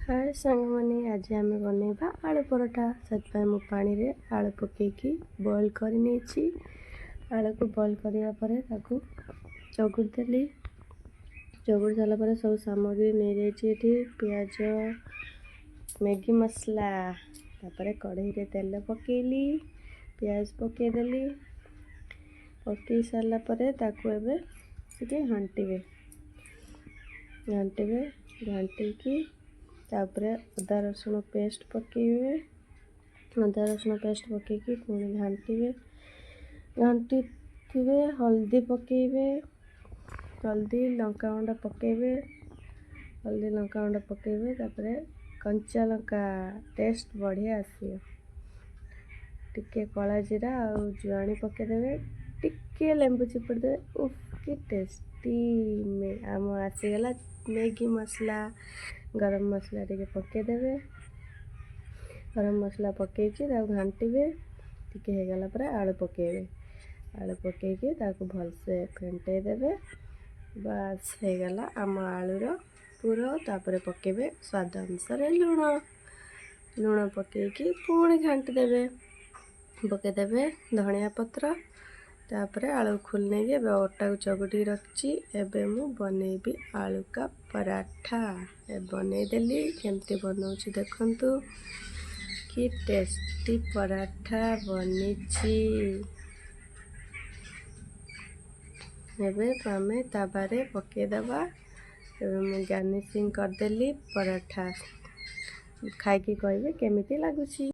हाय सांगमाने आज आम बनइबा आलू परोठा से मु पानी रे आलू पकईकी बॉईल कर आलू को बॉईल करिया परे ताकू चगुड़ देली। चगुड़ सारा पर सब सामग्री नहीं जाइए पियाज मैगी मसला तापर कढ़ई रे तेल पकेली पियाज पकेदेली। पकई सारा पर ताकू एबे टिके घांटिबे घांटिकी तापरे अदा रसुण पेस्ट पकेबे। अदा रसुण पेस्ट पकेकी पुणी घांटिबे घांटी थे हल्दी पकेबे हल्दी लंका गुंड पकेबे हल्दी लंका गुंड पकेबे तापरे कंचा लंका टेस्ट बढ़िया आसियो। टिके कला जीरा और जुआणी पकेदेबे टिके लेंबू चिपुड़ देबे। उफ कि टेस्टी में आम आसीगला। मैगी मसला गरम मसला टिके पकेदेबे गरम मसला पकेकी घांटिबे टिके हो गला पर आलू पकेबे आलू पकेकी भलसे फेंटे देबे। बस हो गला आम आलूर पूरा। तापर पकेबे स्वाद अनुसार लुण लुण पकेकी पुणी घांटी देबे पकेदेबे धनिया पत्र तापर आलू खुलने के अटा को चगुटी रखी एबे मु बनैबी आलू का पराठा बनईदेली। केमती बनाऊँ देखंतु कि टेस्टी पराठा बनी। एबे आमे ताबारे पकेदबा एबे गार्निशिंग करदेली पराठा खाई कहबे केमिति लागुची।